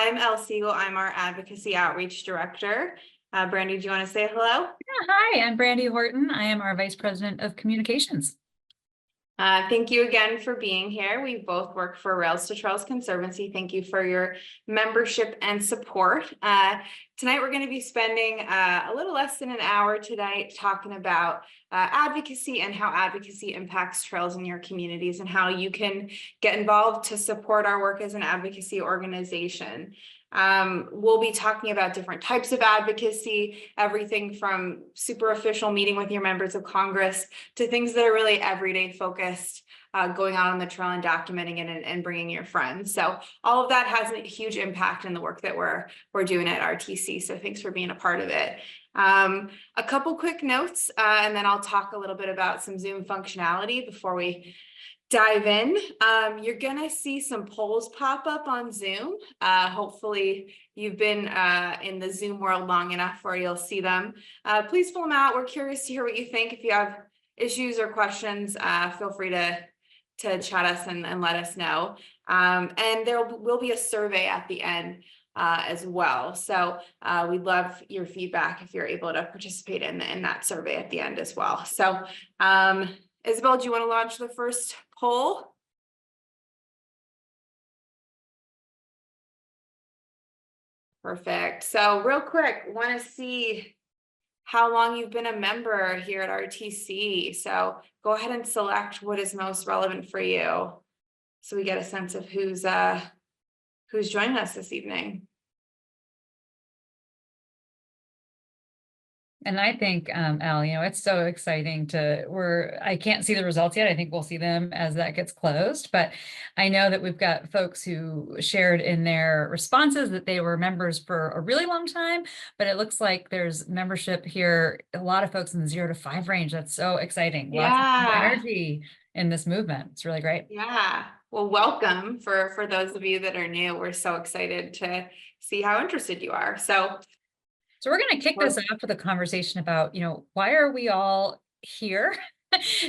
I'm Elle Siegel. I'm our Advocacy Outreach Director. Brandy, do you want to say hello? Yeah, hi, I'm Brandy Horton. I am our Vice President of Communications. Thank you again for being here. We both work for Rails to Trails Conservancy. Thank you for your membership and support. Tonight, we're going to be spending a little less than an hour tonight talking about advocacy and how advocacy impacts trails in your communities and how you can get involved to support our work as an advocacy organization. We'll be talking about different types of advocacy, everything from super official meeting with your members of Congress to things that are really everyday focused, going on the trail and documenting it and bringing your friends. So all of that has a huge impact in the work that we're doing at RTC. So thanks for being a part of it. A couple quick notes, and then I'll talk a little bit about some Zoom functionality before we dive in. You're gonna see some polls pop up on Zoom. Hopefully you've been in the Zoom world long enough where you'll see them. Please fill them out. We're curious to hear what you think. If you have issues or questions, feel free to chat us and let us know. And there will be a survey at the end as well. So we'd love your feedback if you're able to participate in that survey at the end as well. So Isabel, do you want to launch the first poll? Perfect. So real quick, want to see how long you've been a member here at RTC. So go ahead and select what is most relevant for you, so we get a sense of who's joining us this evening. And I think, Elle, it's so exciting I can't see the results yet. I think we'll see them as that gets closed, but I know that we've got folks who shared in their responses that they were members for a really long time, but it looks like there's membership here, a lot of folks in the 0 to 5 range. That's so exciting. Lots of energy in this movement. It's really great. Yeah. Well, welcome for those of you that are new. We're so excited to see how interested you are. So we're going to kick this off with a conversation about, why are we all here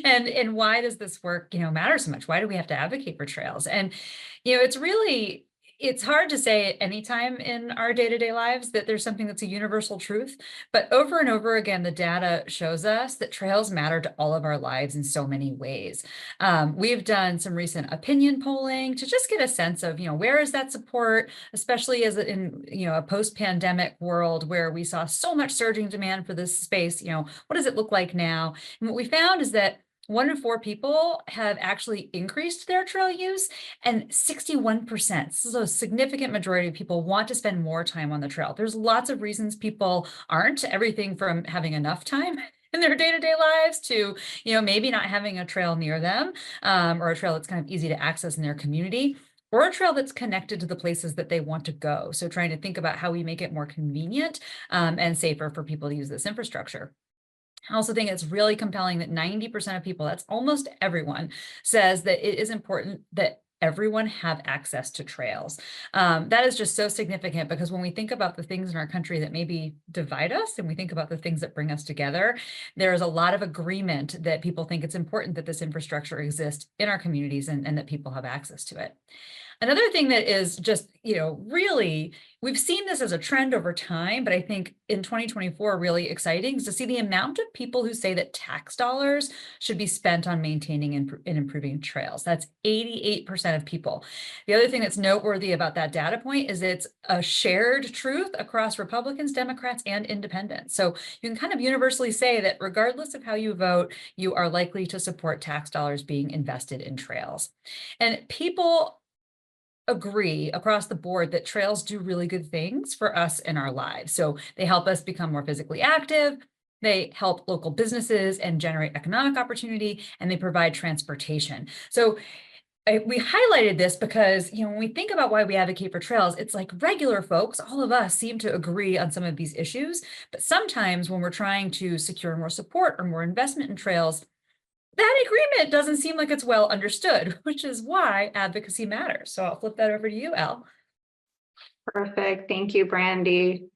and why does this work, matter so much? Why do we have to advocate for trails? And, it's hard to say at any time in our day-to-day lives that there's something that's a universal truth, but over and over again, the data shows us that trails matter to all of our lives in so many ways. We've done some recent opinion polling to just get a sense of, where is that support, especially as in, a post-pandemic world where we saw so much surging demand for this space. What does it look like now? And what we found is that 1 in 4 people have actually increased their trail use, and 61%, so a significant majority of people want to spend more time on the trail. There's lots of reasons people aren't, everything from having enough time in their day-to-day lives to, maybe not having a trail near them, or a trail that's kind of easy to access in their community, or a trail that's connected to the places that they want to go. So trying to think about how we make it more convenient and safer for people to use this infrastructure. I also think it's really compelling that 90% of people, that's almost everyone, says that it is important that everyone have access to trails. That is just so significant because when we think about the things in our country that maybe divide us and we think about the things that bring us together, there is a lot of agreement that people think it's important that this infrastructure exists in our communities and that people have access to it. Another thing that is just, really, we've seen this as a trend over time, but I think in 2024, really exciting is to see the amount of people who say that tax dollars should be spent on maintaining and improving trails. That's 88% of people. The other thing that's noteworthy about that data point is it's a shared truth across Republicans, Democrats, and independents. So you can kind of universally say that regardless of how you vote, you are likely to support tax dollars being invested in trails. And people agree across the board that trails do really good things for us in our lives. So they help us become more physically active, they help local businesses and generate economic opportunity, and they provide transportation. So we highlighted this because, when we think about why we advocate for trails, it's like regular folks, all of us seem to agree on some of these issues, but sometimes when we're trying to secure more support or more investment in trails, that agreement doesn't seem like it's well understood, which is why advocacy matters. So I'll flip that over to you, Elle. Perfect. Thank you, Brandy.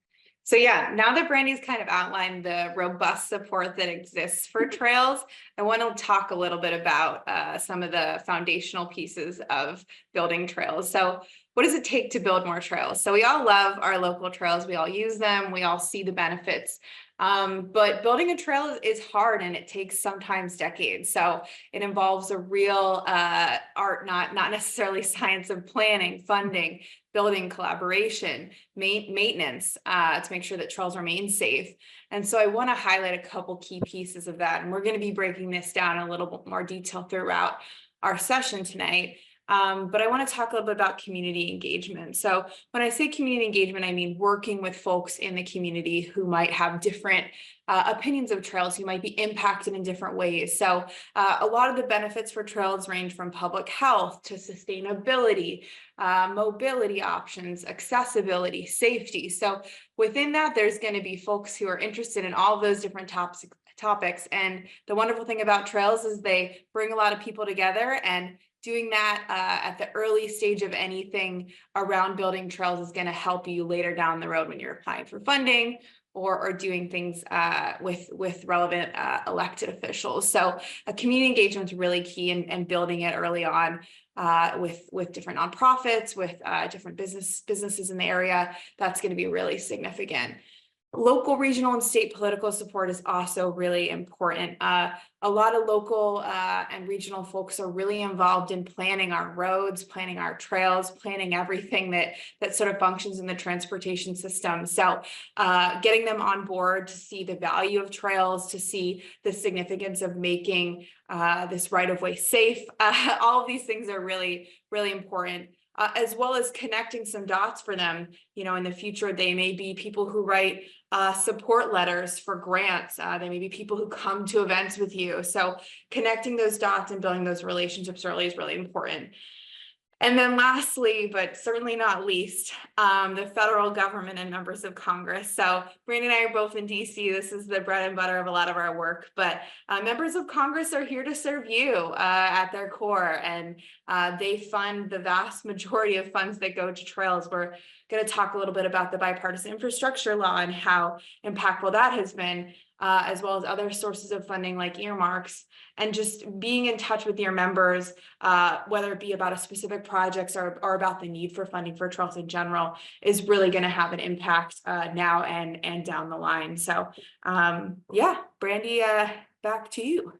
So yeah, now that Brandy's kind of outlined the robust support that exists for trails, I want to talk a little bit about some of the foundational pieces of building trails. So what does it take to build more trails? So we all love our local trails. We all use them. We all see the benefits. But building a trail is hard, and it takes sometimes decades. So it involves a real art, not necessarily science, of planning, funding, building, collaboration, maintenance, to make sure that trails remain safe. And so I want to highlight a couple key pieces of that. And we're going to be breaking this down in a little bit more detail throughout our session tonight. But I want to talk a little bit about community engagement. So when I say community engagement, I mean working with folks in the community who might have different opinions of trails, who might be impacted in different ways. So a lot of the benefits for trails range from public health to sustainability, mobility options, accessibility, safety. So within that, there's going to be folks who are interested in all of those different topics. And the wonderful thing about trails is they bring a lot of people together, and doing that at the early stage of anything around building trails is going to help you later down the road when you're applying for funding or doing things with relevant elected officials. So community engagement is really key in building it early on with different nonprofits, with different businesses in the area. That's going to be really significant. Local, regional, and state political support is also really important. A lot of local and regional folks are really involved in planning our roads, planning our trails, planning everything that sort of functions in the transportation system. So getting them on board to see the value of trails, to see the significance of making this right-of-way safe. All of these things are really, really important. As well as connecting some dots for them. You know, in the future, they may be people who write support letters for grants. They may be people who come to events with you. So connecting those dots and building those relationships early is really important. And then lastly, but certainly not least, the federal government and members of Congress. So Brandy and I are both in DC. This is the bread and butter of a lot of our work, but members of Congress are here to serve you at their core, and they fund the vast majority of funds that go to trails. We're going to talk a little bit about the bipartisan infrastructure law and how impactful that has been, as well as other sources of funding like earmarks, and just being in touch with your members, whether it be about a specific projects or about the need for funding for trails in general, is really going to have an impact now and down the line. So yeah, Brandy, back to you.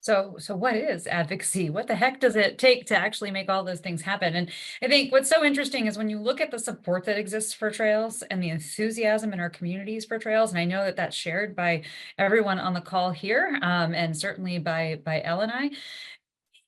So what is advocacy? What the heck does it take to actually make all those things happen? And I think what's so interesting is when you look at the support that exists for trails and the enthusiasm in our communities for trails, and I know that that's shared by everyone on the call here, and certainly by Elle and I,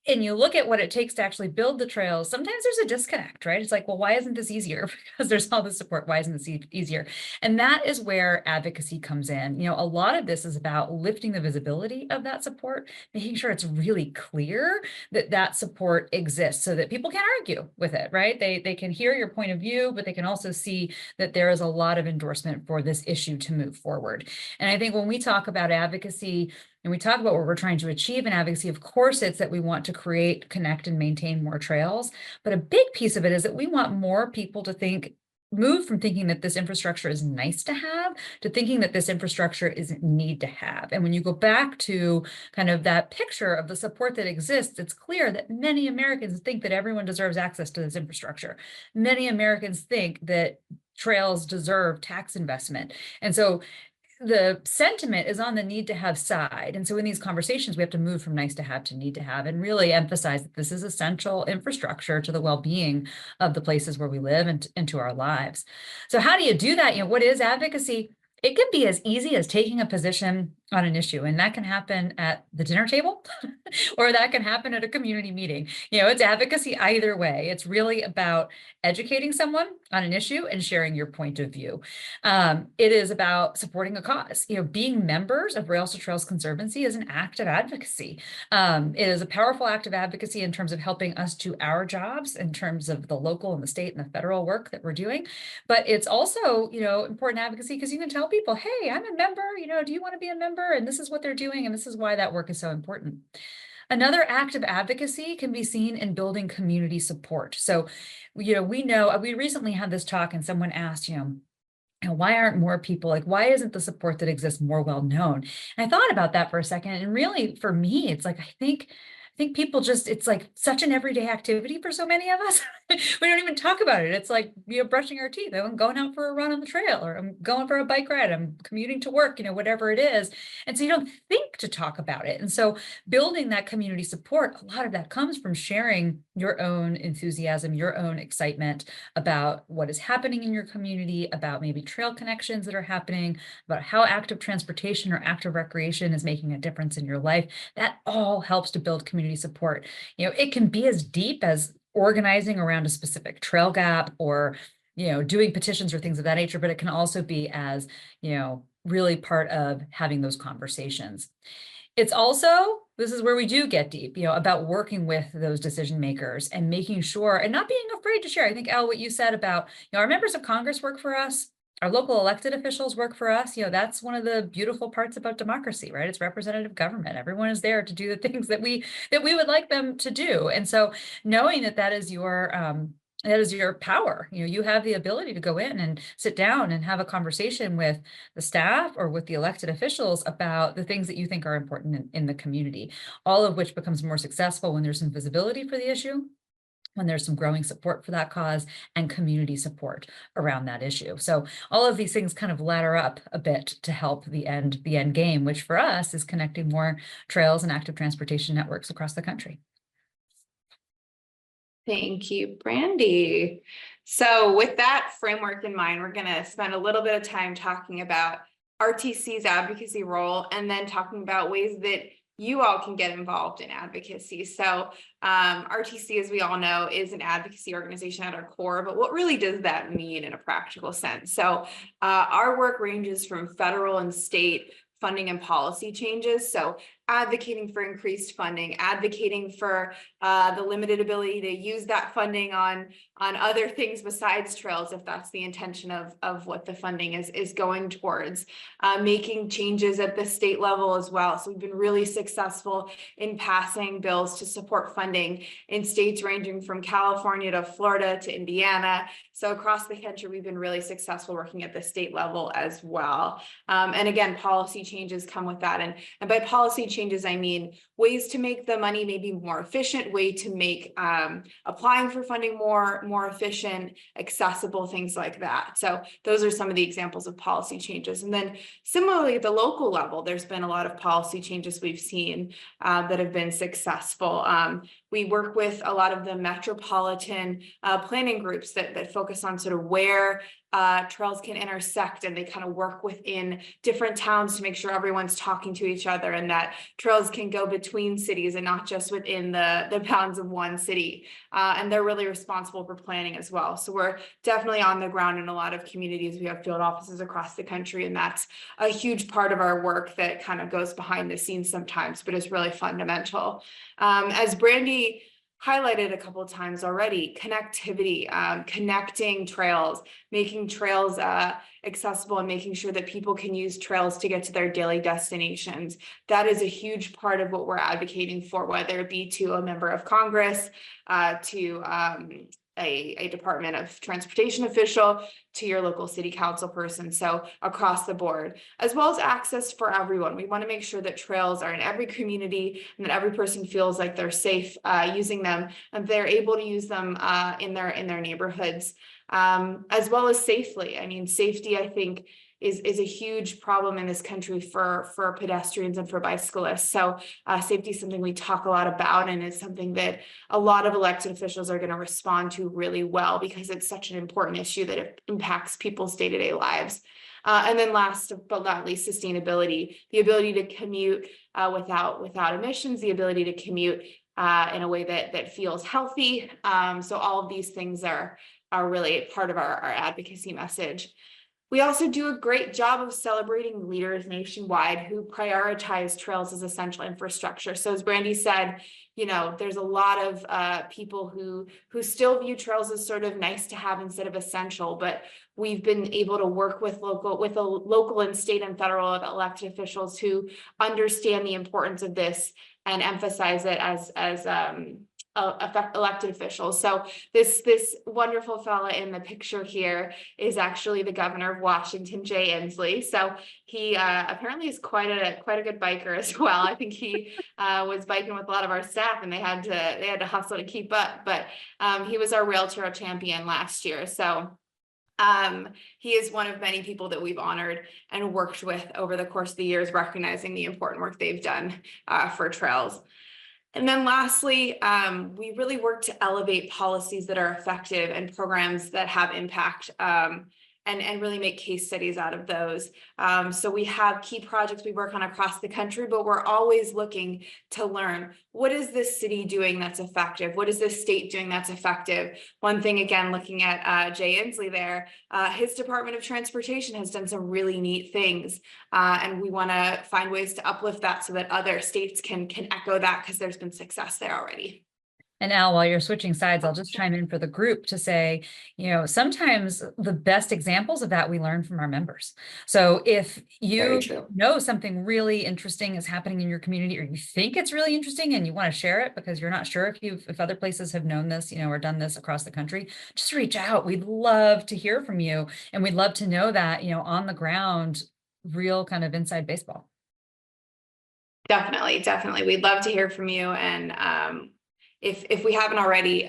and you look at what it takes to actually build the trails, sometimes there's a disconnect, right? It's like, well, why isn't this easier? Because there's all this support. Why isn't this easier? And that is where advocacy comes in. You know, a lot of this is about lifting the visibility of that support, making sure it's really clear that that support exists so that people can't argue with it, right? They can hear your point of view, but they can also see that there is a lot of endorsement for this issue to move forward. And I think when we talk about advocacy, and we talk about what we're trying to achieve in advocacy, of course, it's that we want to create, connect, and maintain more trails. But a big piece of it is that we want more people to move from thinking that this infrastructure is nice to have to thinking that this infrastructure is need to have. And when you go back to kind of that picture of the support that exists, it's clear that many Americans think that everyone deserves access to this infrastructure. Many Americans think that trails deserve tax investment. And so the sentiment is on the need to have side. And so in these conversations, we have to move from nice to have to need to have and really emphasize that this is essential infrastructure to the well-being of the places where we live and to our lives. So how do you do that? You know, what is advocacy? It can be as easy as taking a position on an issue, and that can happen at the dinner table or that can happen at a community meeting. You know, it's advocacy either way. It's really about educating someone on an issue and sharing your point of view. It is about supporting a cause. You know, being members of Rails to Trails Conservancy is an act of advocacy. It is a powerful act of advocacy in terms of helping us do our jobs in terms of the local and the state and the federal work that we're doing. But it's also, you know, important advocacy because you can tell people, hey, I'm a member, you know, do you want to be a member? And this is what they're doing. And this is why that work is so important. Another act of advocacy can be seen in building community support. So, you know, we recently had this talk and someone asked, you know, why aren't more people, like, why isn't the support that exists more well known? And I thought about that for a second. And really, for me, it's like, I think think people just, it's like such an everyday activity for so many of us. We don't even talk about it. It's like, brushing our teeth. I'm going out for a run on the trail, or I'm going for a bike ride. I'm commuting to work, whatever it is. And so you don't think to talk about it. And so building that community support, a lot of that comes from sharing your own enthusiasm, your own excitement about what is happening in your community, about maybe trail connections that are happening, about how active transportation or active recreation is making a difference in your life. That all helps to build community support. It can be as deep as organizing around a specific trail gap, or doing petitions or things of that nature, but it can also be as really part of having those conversations. It's also, this is where we do get deep, about working with those decision makers and making sure, and not being afraid to share. I think, Al, what you said about, our members of Congress work for us, our local elected officials work for us. That's one of the beautiful parts about democracy, right? It's representative government. Everyone is there to do the things that we would like them to do. And so knowing that is your power. You have the ability to go in and sit down and have a conversation with the staff or with the elected officials about the things that you think are important in the community, all of which becomes more successful when there's some visibility for the issue, when there's some growing support for that cause, and community support around that issue. So all of these things kind of ladder up a bit to help the end game, which for us is connecting more trails and active transportation networks across the country. Thank you, Brandy. So with that framework in mind, we're going to spend a little bit of time talking about RTC's advocacy role, and then talking about ways that you all can get involved in advocacy. So RTC, as we all know, is an advocacy organization at our core, but what really does that mean in a practical sense? So our work ranges from federal and state funding and policy changes. So advocating for increased funding, advocating for the limited ability to use that funding on other things besides trails, if that's the intention of what the funding is going towards, making changes at the state level as well. So we've been really successful in passing bills to support funding in states ranging from California to Florida to Indiana. So across the country, we've been really successful working at the state level as well. And again, policy changes come with that. And by policy changes, I mean ways to make the money maybe more efficient, way to make applying for funding more efficient, accessible, things like that. So those are some of the examples of policy changes. And then similarly at the local level, there's been a lot of policy changes we've seen that have been successful. We work with a lot of the metropolitan planning groups that focus on sort of where trails can intersect, and they kind of work within different towns to make sure everyone's talking to each other, and that trails can go between cities and not just within the bounds of one city. And they're really responsible for planning as well. So we're definitely on the ground in a lot of communities. We have field offices across the country, and that's a huge part of our work that kind of goes behind the scenes sometimes, but is really fundamental. As Brandy highlighted a couple of times already, connectivity, connecting trails, making trails accessible, and making sure that people can use trails to get to their daily destinations. That is a huge part of what we're advocating for, whether it be to a member of Congress, to a Department of Transportation official, to your local city council person. So across the board, as well as access for everyone. We want to make sure that trails are in every community and that every person feels like they're safe using them, and they're able to use them in their neighborhoods, as well as safely. I mean, safety, I think, is a huge problem in this country for pedestrians and for bicyclists. So safety is something we talk a lot about, and it's something that a lot of elected officials are going to respond to really well, because it's such an important issue that it impacts people's day-to-day lives. And then last but not least, sustainability, the ability to commute without emissions, the ability to commute in a way that feels healthy. So all of these things are really part of our advocacy message. We also do a great job of celebrating leaders nationwide who prioritize trails as essential infrastructure. So as Brandy said, there's a lot of people who still view trails as sort of nice to have instead of essential, but we've been able to work with local and state and federal elected officials who understand the importance of this and emphasize it as elected officials. So this wonderful fella in the picture here is actually the governor of Washington, Jay Inslee. So he apparently is quite a good biker as well. I think he was biking with a lot of our staff, and they had to hustle to keep up. But he was our Rail Trail champion last year. So he is one of many people that we've honored and worked with over the course of the years, recognizing the important work they've done for trails. And then lastly, we really work to elevate policies that are effective and programs that have impact, and really make case studies out of those. So we have key projects we work on across the country, but we're always looking to learn, what is this city doing that's effective? What is this state doing that's effective? One thing, again, looking at Jay Inslee there, his Department of Transportation has done some really neat things. And we want to find ways to uplift that so that other states can echo that, because there's been success there already. And Al, while you're switching sides, I'll just chime in for the group to say, sometimes the best examples of that we learn from our members. So if you know something really interesting is happening in your community, or you think it's really interesting and you want to share it because you're not sure if other places have known this, or done this across the country, just reach out. We'd love to hear from you. And we'd love to know that, on the ground, real kind of inside baseball. Definitely. We'd love to hear from you. And if we haven't already,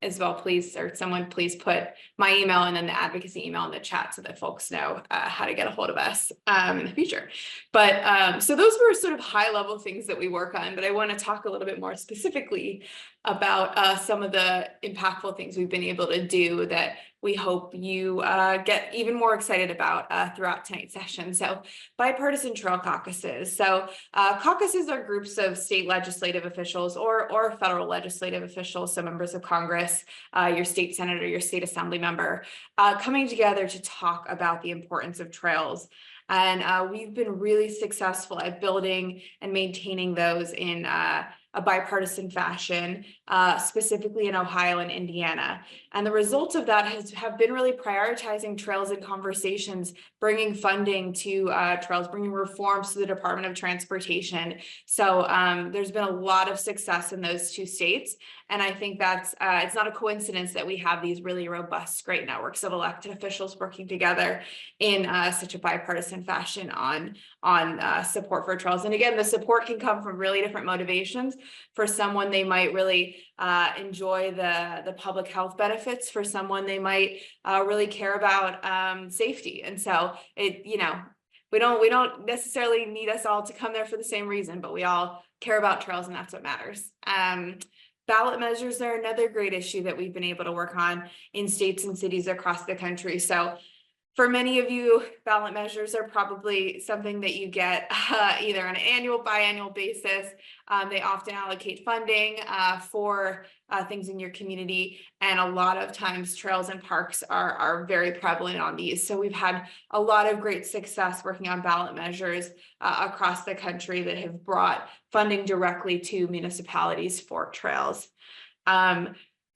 as well, please, or someone please put my email and then the advocacy email in the chat so that folks know how to get a hold of us in the future. But so those were sort of high level things that we work on, but I want to talk a little bit more specifically about some of the impactful things we've been able to do that we hope you get even more excited about throughout tonight's session. So bipartisan trail caucuses. So caucuses are groups of state legislative officials or federal legislative officials, so members of Congress, your state senator, your state assembly member, coming together to talk about the importance of trails. And we've been really successful at building and maintaining those in a bipartisan fashion, specifically in Ohio and Indiana. And the results of that have been really prioritizing trails and conversations, bringing funding to trails, bringing reforms to the Department of Transportation. So there's been a lot of success in those two states. And I think that's, it's not a coincidence that we have these really robust, great networks of elected officials working together in such a bipartisan fashion on support for trails. And again, the support can come from really different motivations. For someone, they might really enjoy the public health benefits. For someone, they might really care about safety. And so we don't necessarily need us all to come there for the same reason, but we all care about trails, and that's what matters. Ballot measures are another great issue that we've been able to work on in states and cities across the country. So for many of you, ballot measures are probably something that you get either on an annual, biannual basis. They often allocate funding for things in your community. And a lot of times trails and parks are very prevalent on these. So we've had a lot of great success working on ballot measures across the country that have brought funding directly to municipalities for trails.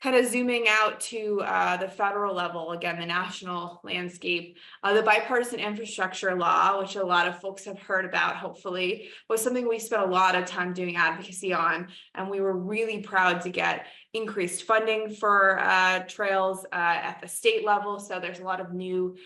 Kind of zooming out to the federal level, again, the national landscape, the bipartisan infrastructure law, which a lot of folks have heard about, hopefully, was something we spent a lot of time doing advocacy on. And we were really proud to get increased funding for trails at the state level. So there's a lot of new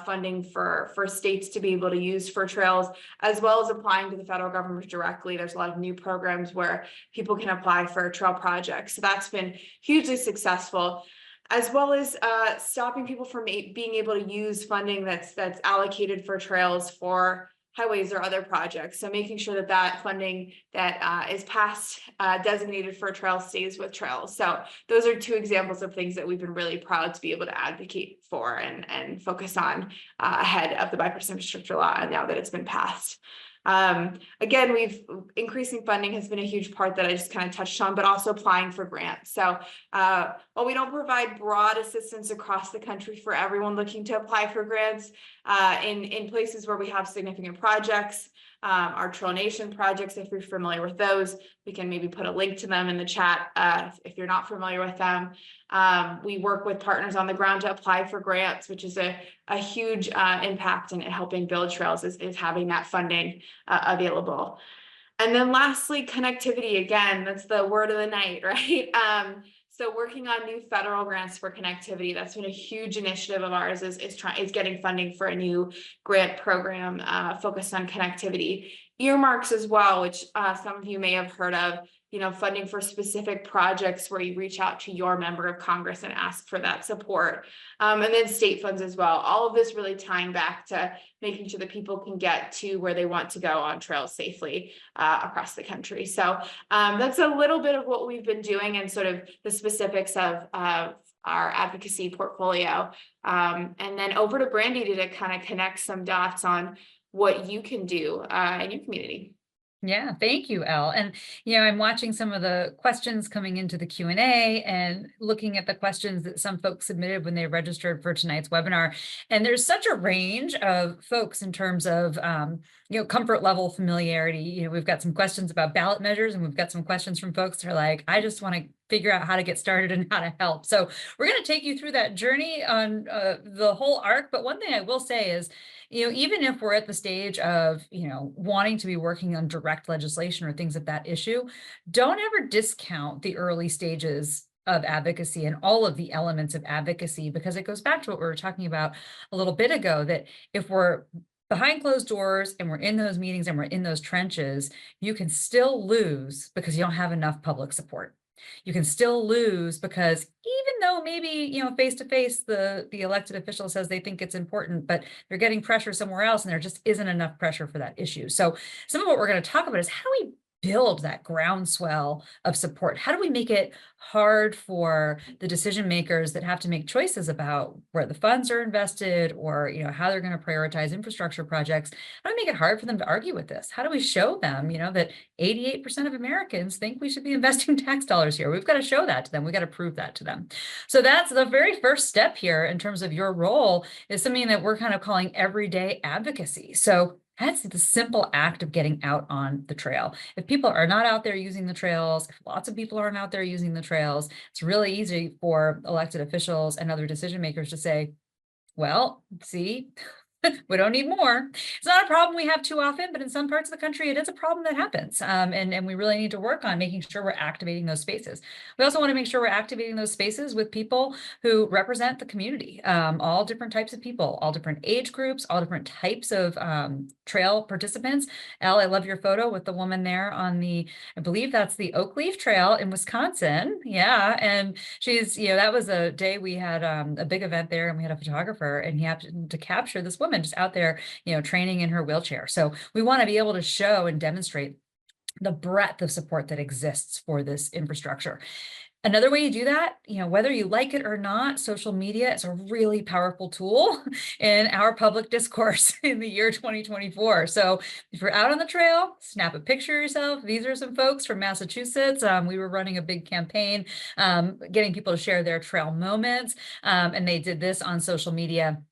funding for states to be able to use for trails, as well as applying to the federal government directly. There's a lot of new programs where people can apply for trail projects. So that's been hugely successful, as well as stopping people from being able to use funding that's allocated for trails for highways or other projects. So making sure that funding that is passed designated for trails stays with trails. So those are two examples of things that we've been really proud to be able to advocate for and focus on ahead of the bipartisan infrastructure law, and now that it's been passed. Again, increasing funding has been a huge part that I just kind of touched on, but also applying for grants. So while we don't provide broad assistance across the country for everyone looking to apply for grants, in places where we have significant projects, our Trail Nation projects, if you're familiar with those, we can maybe put a link to them in the chat if you're not familiar with them. We work with partners on the ground to apply for grants, which is a huge impact in helping build trails is having that funding available. And then lastly, connectivity. Again, that's the word of the night, right? So working on new federal grants for connectivity, that's been a huge initiative of ours, is getting funding for a new grant program focused on connectivity. Earmarks as well, which some of you may have heard of, funding for specific projects where you reach out to your member of Congress and ask for that support. And then state funds as well. All of this really tying back to making sure that people can get to where they want to go on trails safely across the country. So that's a little bit of what we've been doing and sort of the specifics of our advocacy portfolio. And then over to Brandy to kind of connect some dots on what you can do in your community. Yeah, thank you, Elle. And, I'm watching some of the questions coming into the Q&A and looking at the questions that some folks submitted when they registered for tonight's webinar. And there's such a range of folks in terms of, comfort level, familiarity. We've got some questions about ballot measures, and we've got some questions from folks that are like, I just want to figure out how to get started and how to help. So we're going to take you through that journey on the whole arc. But one thing I will say is, even if we're at the stage of, wanting to be working on direct legislation or things of that issue, don't ever discount the early stages of advocacy and all of the elements of advocacy, because it goes back to what we were talking about a little bit ago, that if we're behind closed doors and we're in those meetings and we're in those trenches, you can still lose because you don't have enough public support. You can still lose because even though maybe, face to face, the elected official says they think it's important, but they're getting pressure somewhere else and there just isn't enough pressure for that issue. So some of what we're going to talk about is how do we build that groundswell of support? How do we make it hard for the decision makers that have to make choices about where the funds are invested or, how they're going to prioritize infrastructure projects? How do we make it hard for them to argue with this? How do we show them, that 88% of Americans think we should be investing tax dollars here? We've got to show that to them. We've got to prove that to them. So that's the very first step here in terms of your role, is something that we're kind of calling everyday advocacy. So that's the simple act of getting out on the trail. If people are not out there using the trails, if lots of people aren't out there using the trails, it's really easy for elected officials and other decision makers to say, well, see, we don't need more. It's not a problem we have too often, but in some parts of the country, it is a problem that happens. And we really need to work on making sure we're activating those spaces. We also want to make sure we're activating those spaces with people who represent the community, all different types of people, all different age groups, all different types of trail participants. Elle, I love your photo with the woman there on I believe that's the Oak Leaf Trail in Wisconsin. Yeah. And she's, that was a day we had a big event there and we had a photographer and he happened to capture this woman just out there, training in her wheelchair. So we want to be able to show and demonstrate the breadth of support that exists for this infrastructure. Another way you do that, whether you like it or not, social media is a really powerful tool in our public discourse in the year 2024. So if you're out on the trail, snap a picture of yourself. These are some folks from Massachusetts. We were running a big campaign, getting people to share their trail moments. And they did this on social media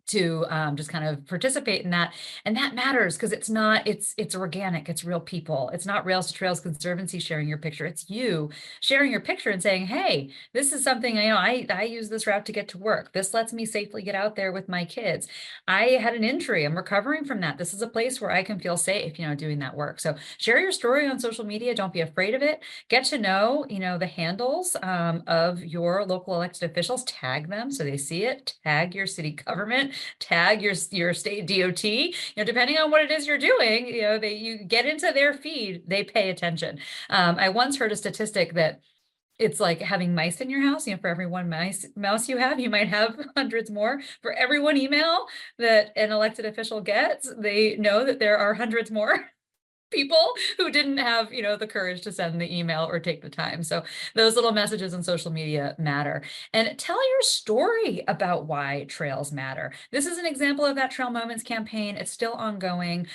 to just kind of participate in that. And that matters because it's organic, it's real people. It's not Rails to Trails Conservancy sharing your picture. It's you sharing your picture and saying, hey, this is something, I use this route to get to work. This lets me safely get out there with my kids. I had an injury, I'm recovering from that. This is a place where I can feel safe, doing that work. So share your story on social media. Don't be afraid of it. Get to know, the handles of your local elected officials, tag them so they see it, tag your city government, tag your state DOT, depending on what it is you're doing, you get into their feed, they pay attention. I once heard a statistic that it's like having mice in your house. For every one mouse you have, you might have hundreds more. For every one email that an elected official gets, they know that there are hundreds more people who didn't have, the courage to send the email or take the time. So those little messages on social media matter. And tell your story about why trails matter. This is an example of that Trail Moments campaign. It's still ongoing.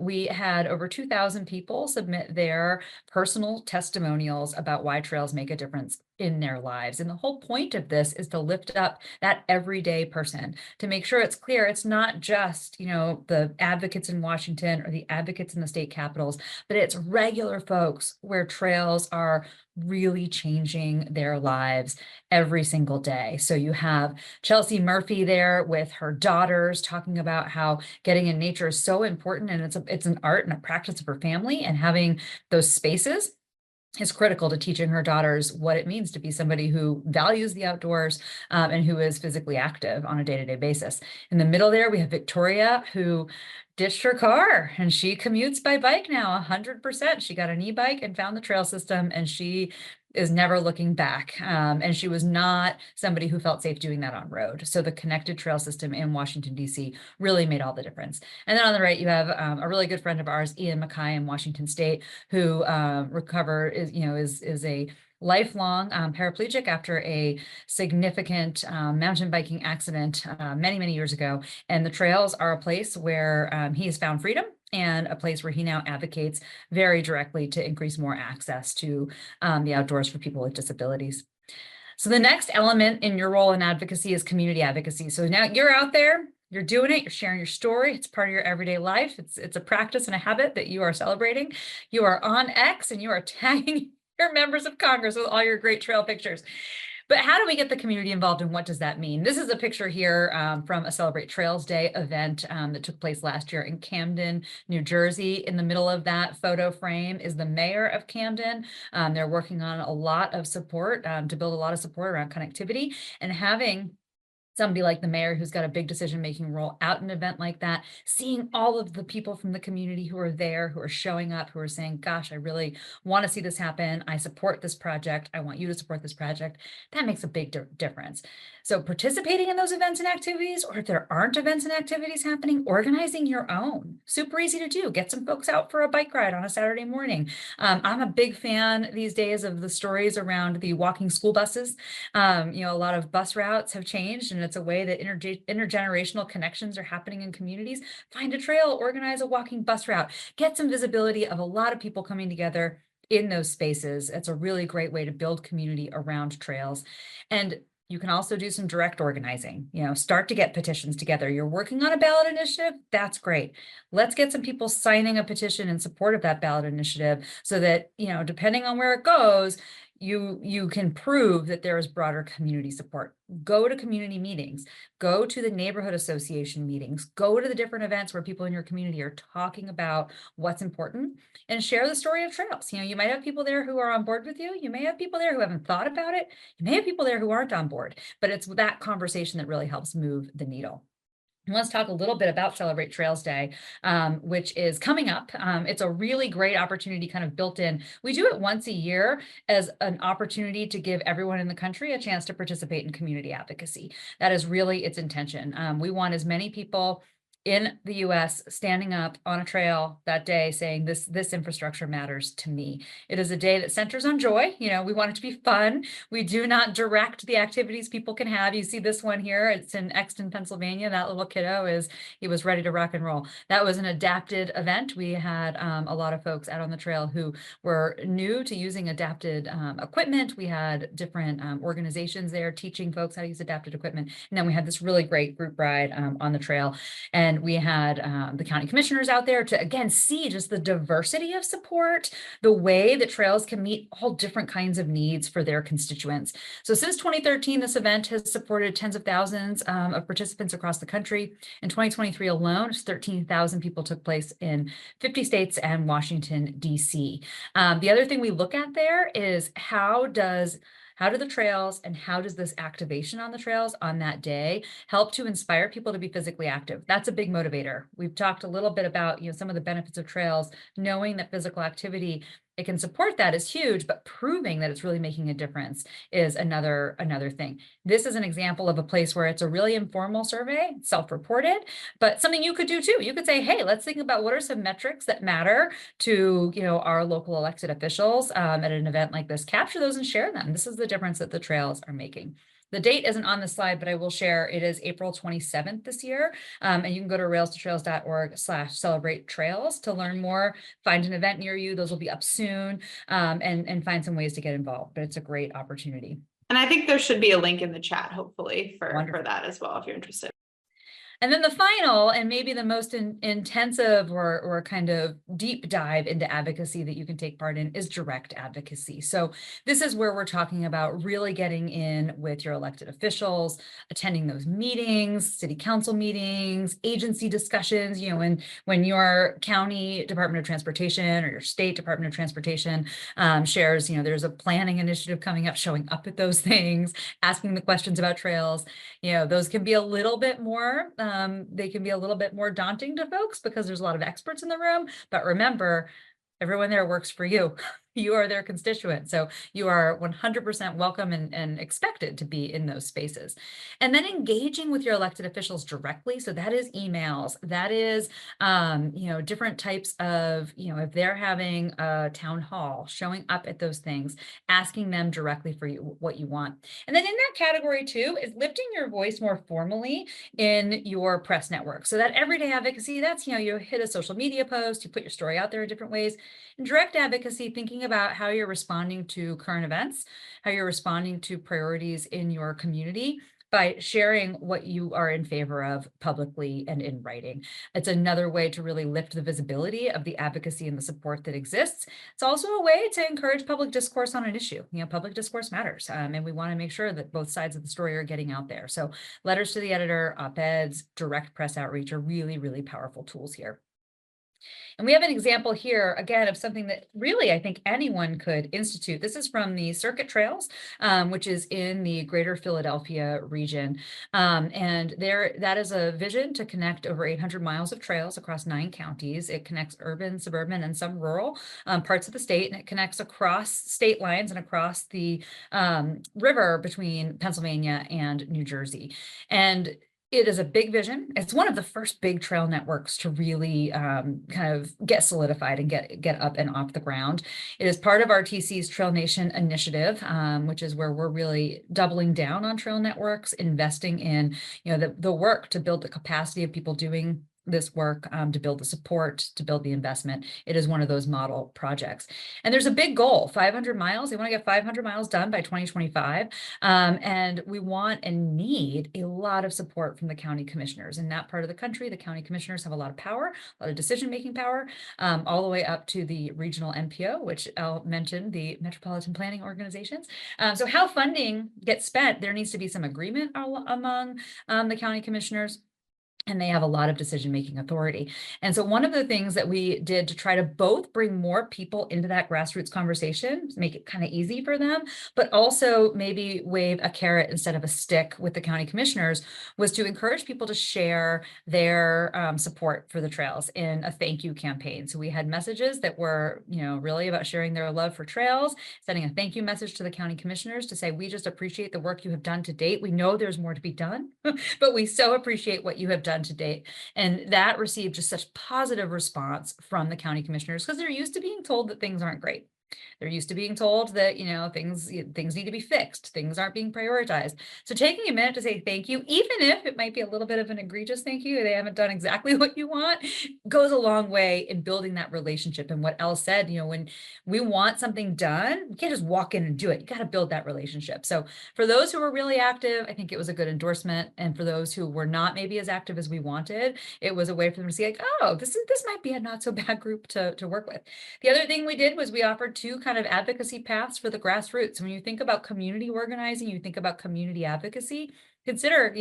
We had over 2,000 people submit their personal testimonials about why trails make a difference in their lives. And the whole point of this is to lift up that everyday person, to make sure it's clear it's not just, the advocates in Washington or the advocates in the state capitals, but it's regular folks where trails are really changing their lives every single day. So you have Chelsea Murphy there with her daughters talking about how getting in nature is so important, and it's an art and a practice of her family, and having those spaces is critical to teaching her daughters what it means to be somebody who values the outdoors, and who is physically active on a day-to-day basis. In the middle there, we have Victoria, who ditched her car and she commutes by bike now 100%. She got an e-bike and found the trail system, and she is never looking back. And she was not somebody who felt safe doing that on road. So the connected trail system in Washington, D.C. really made all the difference. And then on the right, you have a really good friend of ours, Ian Mackay in Washington State, who is a lifelong paraplegic after a significant mountain biking accident many, many years ago. And the trails are a place where he has found freedom, and a place where he now advocates very directly to increase more access to the outdoors for people with disabilities. So the next element in your role in advocacy is community advocacy. So now you're out there, you're doing it, you're sharing your story, it's part of your everyday life, it's a practice and a habit that you are celebrating. You are on X and you are tagging your members of Congress with all your great trail pictures. But how do we get the community involved, and what does that mean? This is a picture here from a Celebrate Trails Day event that took place last year in Camden, New Jersey. In the middle of that photo frame is the mayor of Camden. They're working on a lot of support to build a lot of support around connectivity, and having somebody like the mayor who's got a big decision-making role out in an event like that, seeing all of the people from the community who are there, who are showing up, who are saying, gosh, I really want to see this happen. I support this project. I want you to support this project. That makes a big difference. So participating in those events and activities, or if there aren't events and activities happening, organizing your own. Super easy to do. Get some folks out for a bike ride on a Saturday morning. I'm a big fan these days of the stories around the walking school buses. A lot of bus routes have changed, and it's a way that intergenerational connections are happening in communities. Find a trail, organize a walking bus route, get some visibility of a lot of people coming together in those spaces. It's a really great way to build community around trails. And you can also do some direct organizing, start to get petitions together. You're working on a ballot initiative, that's great. Let's get some people signing a petition in support of that ballot initiative so that, depending on where it goes, you can prove that there is broader community support. Go to community meetings, go to the neighborhood association meetings, go to the different events where people in your community are talking about what's important, and share the story of trails. You might have people there who are on board with you. You may have people there who haven't thought about it. You may have people there who aren't on board, but it's that conversation that really helps move the needle. Let's talk a little bit about Celebrate Trails Day, which is coming up. It's a really great opportunity kind of built in. We do it once a year as an opportunity to give everyone in the country a chance to participate in community advocacy. That is really its intention. We want as many people in the US standing up on a trail that day saying this infrastructure matters to me. It is a day that centers on joy. We want it to be fun. We do not direct the activities people can have. You see this one here, it's in Exton, Pennsylvania. That little kiddo he was ready to rock and roll. That was an adapted event. We had a lot of folks out on the trail who were new to using adapted equipment. We had different organizations there teaching folks how to use adapted equipment. And then we had this really great group ride on the trail. And we had the county commissioners out there to, again, see just the diversity of support, the way that trails can meet all different kinds of needs for their constituents. So since 2013, this event has supported tens of thousands of participants across the country. In 2023 alone, 13,000 people took place in 50 states and Washington, D.C. The other thing we look at there is how do the trails and how does this activation on the trails on that day help to inspire people to be physically active? That's a big motivator. We've talked a little bit about some of the benefits of trails, knowing that physical activity, it can support that is huge, but proving that it's really making a difference is another thing. This is an example of a place where it's a really informal survey, self-reported, but something you could do too. You could say, hey, let's think about what are some metrics that matter to our local elected officials at an event like this. Capture those and share them. This is the difference that the trails are making. The date isn't on the slide, but I will share it is April 27th this year. And you can go to railstotrails.org/celebrate trails to learn more, find an event near you. Those will be up soon, and find some ways to get involved. But it's a great opportunity. And I think there should be a link in the chat, hopefully, for that as well, if you're interested. And then the final and maybe the most intensive or kind of deep dive into advocacy that you can take part in is direct advocacy. So this is where we're talking about really getting in with your elected officials, attending those meetings, city council meetings, agency discussions, when your county Department of Transportation or your state Department of Transportation shares, there's a planning initiative coming up, showing up at those things, asking the questions about trails. Those can be a little bit more, they can be a little bit more daunting to folks because there's a lot of experts in the room, but remember, everyone there works for you. You are their constituent. So you are 100% welcome and expected to be in those spaces. And then engaging with your elected officials directly. So that is emails, that is, different types of, if they're having a town hall, showing up at those things, asking them directly for what you want. And then in that category too, is lifting your voice more formally in your press network. So that everyday advocacy, that's, you hit a social media post, you put your story out there in different ways. And direct advocacy, thinking about how you're responding to current events, how you're responding to priorities in your community by sharing what you are in favor of publicly and in writing. It's another way to really lift the visibility of the advocacy and the support that exists. It's also a way to encourage public discourse on an issue. Public discourse matters, and we want to make sure that both sides of the story are getting out there. So letters to the editor, op-eds, direct press outreach are really, really powerful tools here. And we have an example here, again, of something that really I think anyone could institute. This is from the Circuit Trails, which is in the greater Philadelphia region. And that is a vision to connect over 800 miles of trails across 9 counties. It connects urban, suburban, and some rural parts of the state, and it connects across state lines and across the river between Pennsylvania and New Jersey. And it is a big vision. It's one of the first big trail networks to really kind of get solidified and get up and off the ground. It is part of RTC's Trail Nation initiative, which is where we're really doubling down on trail networks, investing in the work to build the capacity of people doing this work, to build the support, to build the investment. It is one of those model projects. And there's a big goal, 500 miles. They want to get 500 miles done by 2025. And we want and need a lot of support from the county commissioners. In that part of the country, the county commissioners have a lot of power, a lot of decision-making power, all the way up to the regional MPO, which I'll mention, the Metropolitan Planning Organizations. So how funding gets spent, there needs to be some agreement among the county commissioners, and they have a lot of decision-making authority. And so one of the things that we did to try to both bring more people into that grassroots conversation, make it kind of easy for them, but also maybe wave a carrot instead of a stick with the county commissioners, was to encourage people to share their support for the trails in a thank you campaign. So we had messages that were, really about sharing their love for trails, sending a thank you message to the county commissioners to say, we just appreciate the work you have done to date. We know there's more to be done, but we so appreciate what you have done to date. And that received just such positive response from the county commissioners because they're used to being told that things aren't great. They're used to being told that, things need to be fixed. Things aren't being prioritized. So taking a minute to say thank you, even if it might be a little bit of an egregious thank you, they haven't done exactly what you want, goes a long way in building that relationship. And what Elle said, when we want something done, we can't just walk in and do it. You got to build that relationship. So for those who were really active, I think it was a good endorsement. And for those who were not maybe as active as we wanted, it was a way for them to see like, oh, this might be a not so bad group to work with. The other thing we did was we offered 2 kind of advocacy paths for the grassroots. When you think about community organizing, you think about community advocacy, consider,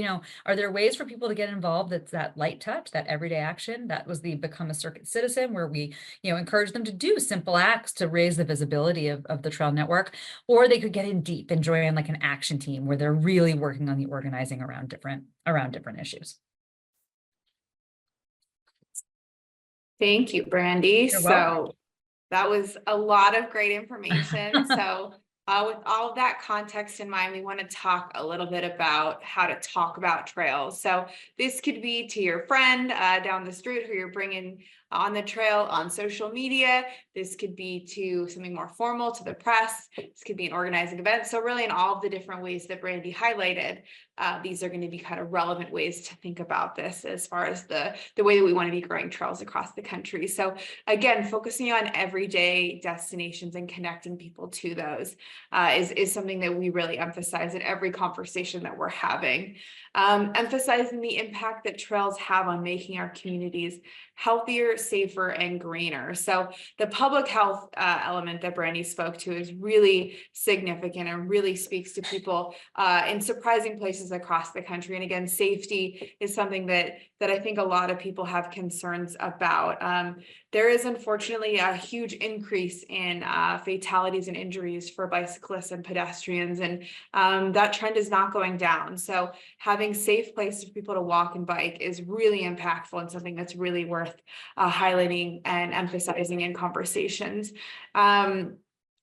are there ways for people to get involved that's that light touch, that everyday action? That was the Become a Circuit Citizen, where we, encourage them to do simple acts to raise the visibility of the trail network, or they could get in deep and join like an action team where they're really working on the organizing around different issues. Thank you, Brandy. You're welcome. So that was a lot of great information. So With all of that context in mind, we want to talk a little bit about how to talk about trails. So this could be to your friend down the street who you're bringing on the trail on social media. This could be to something more formal, to the press. This could be an organizing event. So really in all of the different ways that Brandy highlighted, these are going to be kind of relevant ways to think about this as far as the way that we want to be growing trails across the country. So again, focusing on everyday destinations and connecting people to those is something that we really emphasize in every conversation that we're having. Emphasizing the impact that trails have on making our communities healthier, safer, and greener. So the public health element that Brandy spoke to is really significant and really speaks to people in surprising places across the country. And again, safety is something that I think a lot of people have concerns about. There is unfortunately a huge increase in fatalities and injuries for bicyclists and pedestrians, and that trend is not going down. So having safe places for people to walk and bike is really impactful and something that's really worth highlighting and emphasizing in conversations.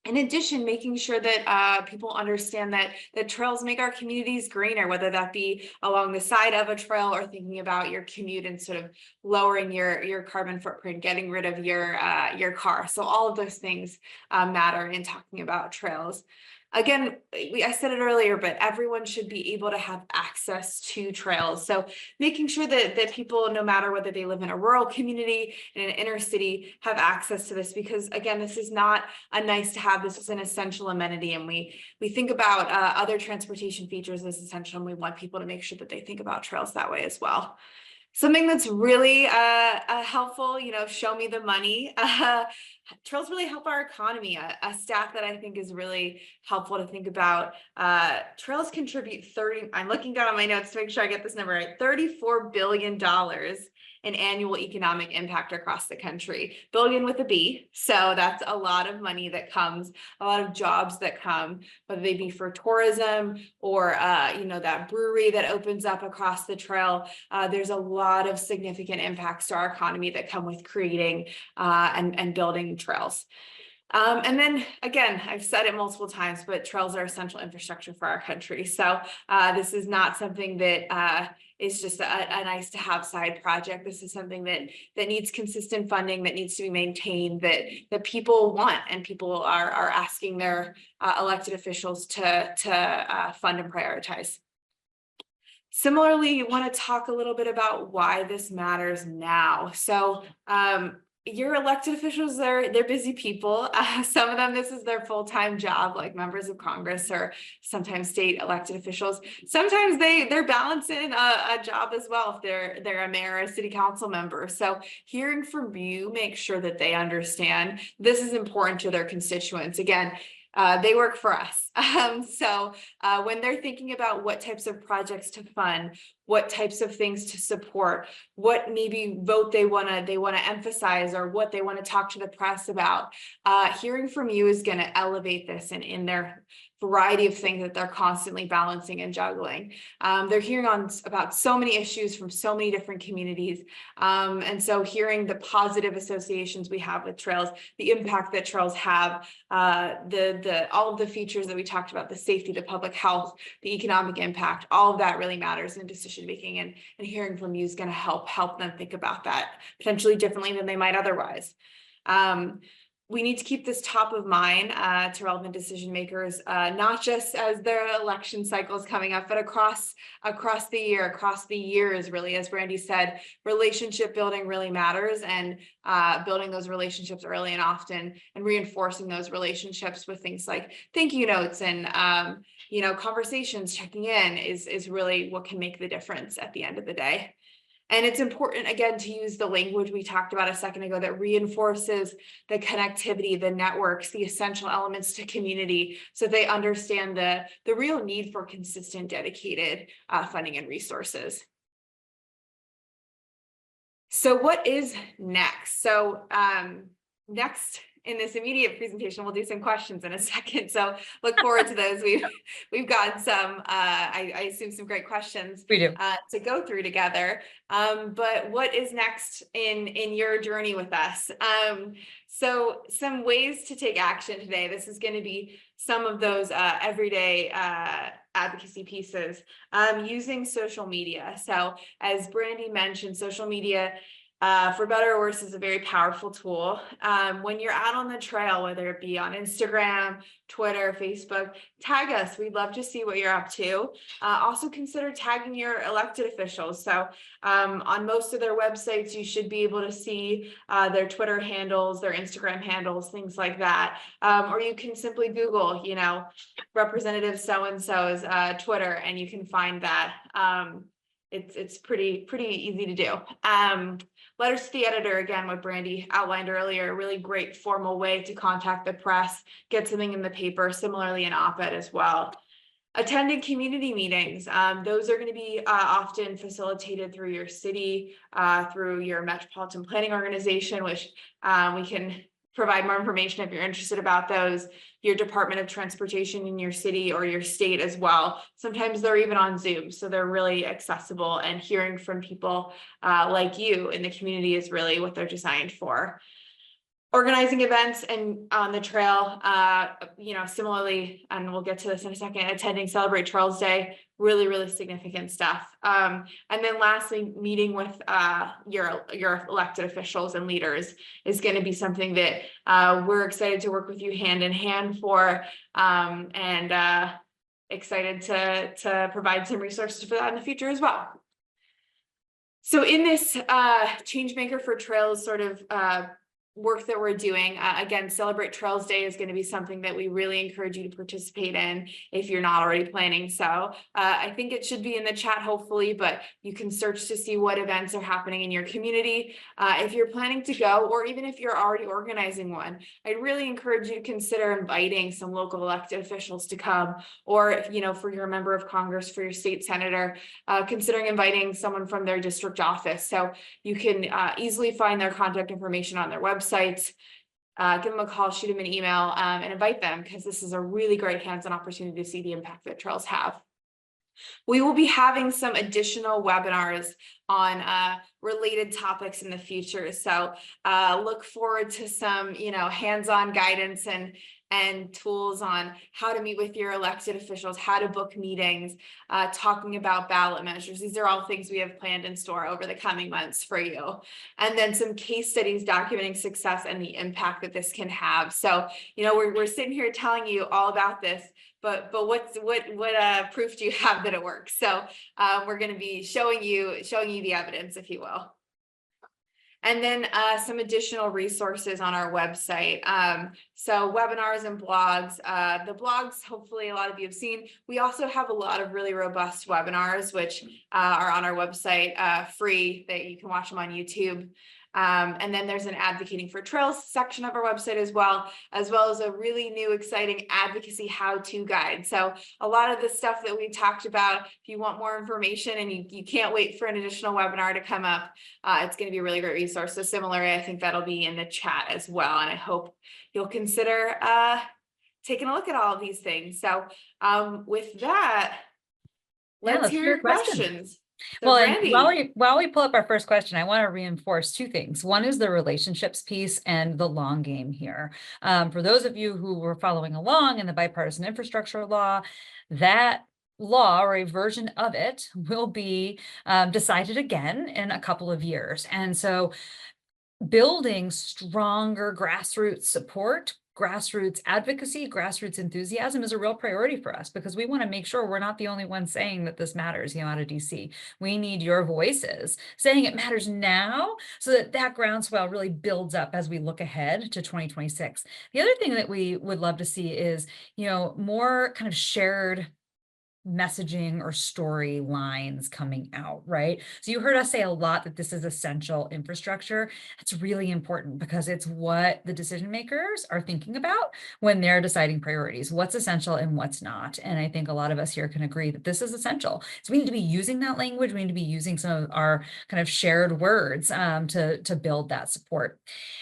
In addition, making sure that people understand that trails make our communities greener, whether that be along the side of a trail or thinking about your commute and sort of lowering your carbon footprint, getting rid of your car. So all of those things matter in talking about trails. Again, I said it earlier, but everyone should be able to have access to trails. So making sure that people, no matter whether they live in a rural community, in an inner city, have access to this, because again, this is not a nice to have, this is an essential amenity. And we think about other transportation features as essential, and we want people to make sure that they think about trails that way as well. Something that's really helpful, show me the money. Trails really help our economy. A stat that I think is really helpful to think about. Trails contribute I'm looking down on my notes to make sure I get this number right, $34 billion in annual economic impact across the country. Billion with a B. So that's a lot of money that comes, a lot of jobs that come, whether they be for tourism or, that brewery that opens up across the trail. There's a lot of significant impacts to our economy that come with creating and building trails. And then again, I've said it multiple times, but trails are essential infrastructure for our country. So this is not something that is just a nice to have side project. This is something that needs consistent funding, that needs to be maintained, that people want, and people are asking their elected officials to fund and prioritize. Similarly, you want to talk a little bit about why this matters now. So your elected officials, they're busy people. Some of them, this is their full-time job, like members of Congress or sometimes state elected officials. Sometimes they're balancing a job as well if they're a mayor or a city council member. So hearing from you, make sure that they understand this is important to their constituents. Again, they work for us. So when they're thinking about what types of projects to fund, what types of things to support, what maybe vote they want to emphasize, or what they want to talk to the press about, hearing from you is going to elevate this in their variety of things that they're constantly balancing and juggling. They're hearing about so many issues from so many different communities. And so hearing the positive associations we have with trails, the impact that trails have, all of the features that we talked about, the safety, the public health, the economic impact, all of that really matters in decision making, and hearing from you is going to help them think about that potentially differently than they might otherwise. We need to keep this top of mind to relevant decision makers, not just as their election cycles coming up, but across the years, really. As Brandy said, relationship building really matters, and building those relationships early and often, and reinforcing those relationships with things like thank you notes and conversations, checking in is really what can make the difference at the end of the day. And it's important, again, to use the language we talked about a second ago that reinforces the connectivity, the networks, the essential elements to community, so they understand the real need for consistent, dedicated funding and resources. So what is next? So next in this immediate presentation. We'll do some questions in a second. So look forward to those. We've got some, I assume some great questions We do. to go through together. But what is next in your journey with us? So some ways to take action today. This is going to be some of those everyday advocacy pieces using social media. So as Brandy mentioned, social media, for better or worse, is a very powerful tool. When you're out on the trail, whether it be on Instagram, Twitter, Facebook, tag us. We'd love to see what you're up to. Also consider tagging your elected officials. So on most of their websites, you should be able to see their Twitter handles, their Instagram handles, things like that. Or you can simply Google, Representative so-and-so's Twitter, and you can find that. It's pretty easy to do. Letters to the editor, again, what Brandy outlined earlier, a really great formal way to contact the press, get something in the paper, similarly an op-ed as well. Attending community meetings, those are going to be often facilitated through your city, through your metropolitan planning organization, which we can provide more information if you're interested about those, your Department of Transportation in your city or your state as well. Sometimes they're even on Zoom, so they're really accessible, and hearing from people like you in the community is really what they're designed for. Organizing events and on the trail, similarly, and we'll get to this in a second, attending Celebrate Trails Day, really significant stuff. And then lastly, meeting with your elected officials and leaders is going to be something that we're excited to work with you hand in hand for, and excited to provide some resources for that in the future as well. So in this Changemaker for Trails sort of work that we're doing, again, Celebrate Trails Day is going to be something that we really encourage you to participate in if you're not already planning. So I think it should be in the chat, hopefully, but you can search to see what events are happening in your community. If you're planning to go, or even if you're already organizing one, I'd really encourage you to consider inviting some local elected officials to come, or if, for your member of Congress, for your state senator, considering inviting someone from their district office. So you can easily find their contact information on their websites. Give them a call, shoot them an email, and invite them, because this is a really great hands-on opportunity to see the impact that trails have. We will be having some additional webinars on related topics in the future. So look forward to some, hands-on guidance and tools on how to meet with your elected officials, how to book meetings, talking about ballot measures. These are all things we have planned in store over the coming months for you. And then some case studies documenting success and the impact that this can have. So, we're sitting here telling you all about this, but what proof do you have that it works? So we're going to be showing you the evidence, if you will. And then some additional resources on our website. So webinars and blogs. The blogs, hopefully a lot of you have seen. We also have a lot of really robust webinars, which are on our website, free, that you can watch them on YouTube. And then there's an advocating for trails section of our website as well as a really new, exciting advocacy how-to guide. So a lot of the stuff that we talked about, if you want more information and you can't wait for an additional webinar to come up, it's going to be a really great resource. So similarly, I think that'll be in the chat as well. And I hope you'll consider taking a look at all of these things. So with that, let's hear your questions. So well, Brandy, and while we pull up our first question, I want to reinforce two things. One is the relationships piece and the long game here. For those of you who were following along in the bipartisan infrastructure law, that law, or a version of it, will be decided again in a couple of years. And so building stronger grassroots support, grassroots advocacy, grassroots enthusiasm is a real priority for us, because we want to make sure we're not the only ones saying that this matters, out of DC. We need your voices saying it matters now, so that groundswell really builds up as we look ahead to 2026. The other thing that we would love to see is, more kind of shared messaging or story lines coming out, right? So you heard us say a lot that this is essential infrastructure. It's really important because it's what the decision makers are thinking about when they're deciding priorities, what's essential and what's not. And I think a lot of us here can agree that this is essential. So we need to be using that language. We need to be using some of our kind of shared words to build that support.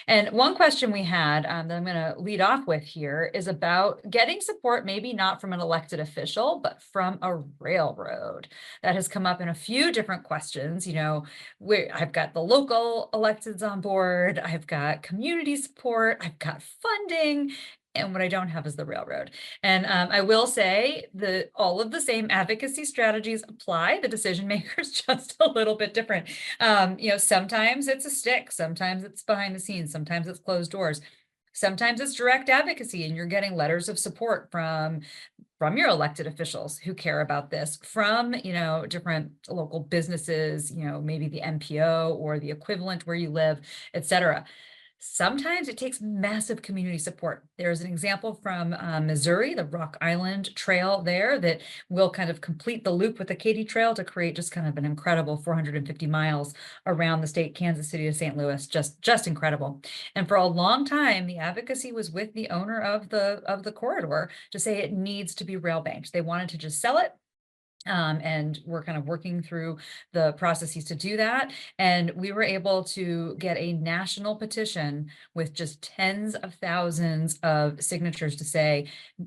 And one question we had that I'm going to lead off with here is about getting support, maybe not from an elected official, but from a railroad. That has come up in a few different questions. You know, I've got the local electeds on board, I've got community support, I've got funding, and what I don't have is the railroad. And I will say that all of the same advocacy strategies apply. The decision makers just a little bit different. You know, sometimes it's a stick, sometimes it's behind the scenes, sometimes it's closed doors. Sometimes it's direct advocacy and you're getting letters of support from your elected officials who care about this, from, you know, different local businesses, you know, maybe the MPO or the equivalent where you live, et cetera. Sometimes it takes massive community support. There's an example from Missouri, the Rock Island Trail there, that will kind of complete the loop with the Katy Trail to create just kind of an incredible 450 miles around the state, Kansas City to St. Louis, just incredible. And for a long time, the advocacy was with the owner of the corridor to say it needs to be rail banked. They wanted to just sell it. And we're kind of working through the processes to do that. And we were able to get a national petition with just tens of thousands of signatures to say,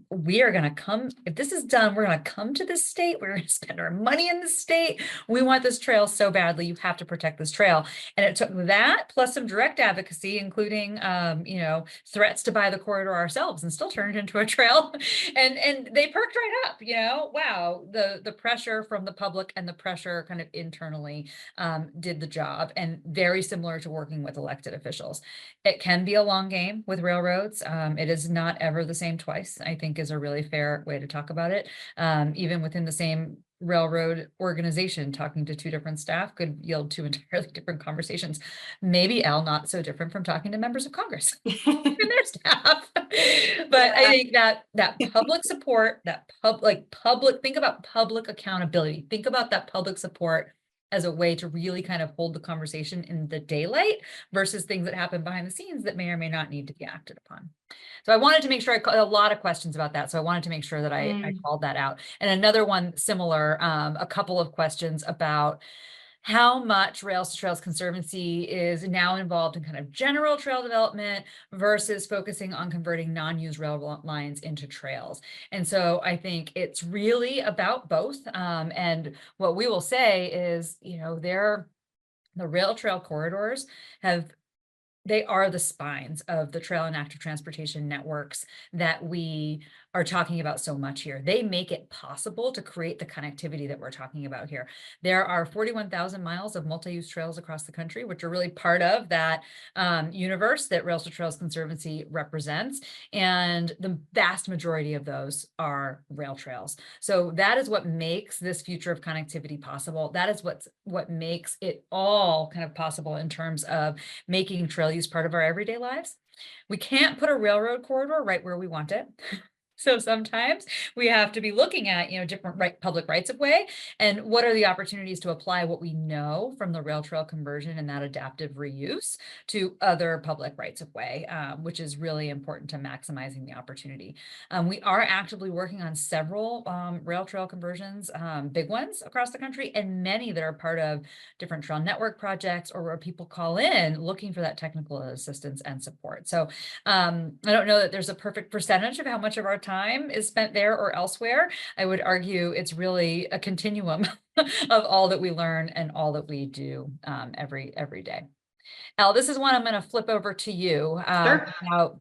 we are going to come, if this is done, we're going to come to this state, we're going to spend our money in this state. We want this trail so badly, you have to protect this trail. And it took that plus some direct advocacy, including, you know, threats to buy the corridor ourselves, and still turned it into a trail. And they perked right up, you know, wow, the pressure from the public and the pressure kind of internally did the job, and very similar to working with elected officials. It can be a long game with railroads. It is not ever the same twice, I think is a really fair way to talk about it. Even within the same railroad organization, talking to two different staff could yield two entirely different conversations. Maybe not so different from talking to members of Congress and their staff. But I think that public support, that public, think about public accountability, think about that public support as a way to really kind of hold the conversation in the daylight versus things that happen behind the scenes that may or may not need to be acted upon. So I wanted to make sure a lot of questions about that. So I wanted to make sure that I called that out. And another one similar, a couple of questions about how much Rails to Trails Conservancy is now involved in kind of general trail development versus focusing on converting non-used rail lines into trails. And so I think it's really about both. And what we will say is, you know, the rail trail corridors they are the spines of the trail and active transportation networks that we are talking about so much here. They make it possible to create the connectivity that we're talking about here. There are 41,000 miles of multi-use trails across the country, which are really part of that universe that Rails to Trails Conservancy represents. And the vast majority of those are rail trails. So that is what makes this future of connectivity possible. That is what makes it all kind of possible in terms of making trail use part of our everyday lives. We can't put a railroad corridor right where we want it. So sometimes we have to be looking at, you know, different public rights of way, and what are the opportunities to apply what we know from the rail trail conversion and that adaptive reuse to other public rights of way, which is really important to maximizing the opportunity. We are actively working on several rail trail conversions, big ones across the country, and many that are part of different trail network projects or where people call in looking for that technical assistance and support. So I don't know that there's a perfect percentage of how much of our time is spent there or elsewhere. I would argue it's really a continuum of all that we learn and all that we do every day. Al, this is one I'm going to flip over to you about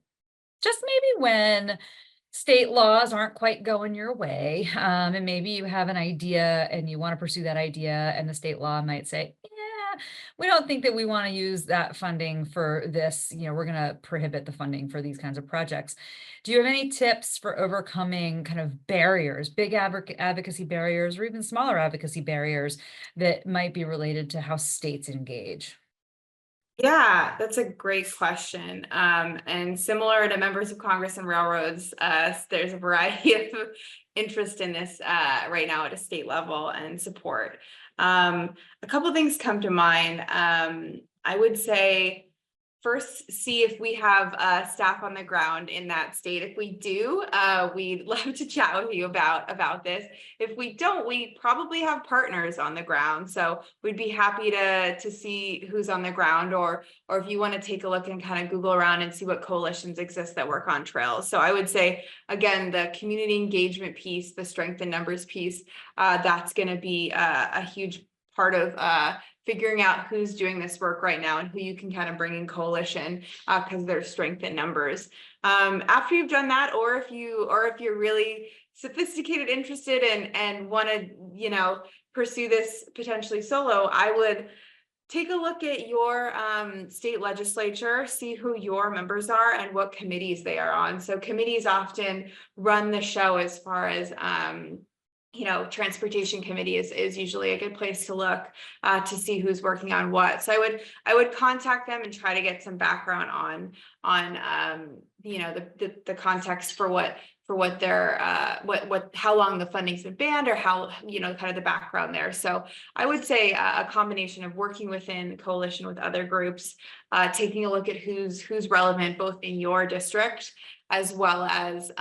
just maybe when state laws aren't quite going your way, and maybe you have an idea and you want to pursue that idea, and the state law might say, yeah, we don't think that we want to use that funding for this. You know, we're going to prohibit the funding for these kinds of projects. Do you have any tips for overcoming kind of barriers, big advocacy barriers, or even smaller advocacy barriers that might be related to how states engage? Yeah, that's a great question. And similar to members of Congress and railroads, there's a variety of interest in this right now at a state level and support. A couple things come to mind. I would say first, see if we have staff on the ground in that state. If we do, we'd love to chat with you about this. If we don't, we probably have partners on the ground. So we'd be happy to see who's on the ground, or if you want to take a look and kind of Google around and see what coalitions exist that work on trails. So I would say, again, the community engagement piece, the strength in numbers piece, that's going to be a huge part of figuring out who's doing this work right now and who you can kind of bring in coalition because there's strength in numbers. After you've done that, or if you're really sophisticated, interested, and want to, pursue this potentially solo, I would take a look at your state legislature, see who your members are and what committees they are on. So committees often run the show as far as transportation committee is usually a good place to look to see who's working on what. So I would contact them and try to get some background on the context for what their how long the funding's been banned, or how kind of the background there. So I would say a combination of working within coalition with other groups, taking a look at who's relevant both in your district as well as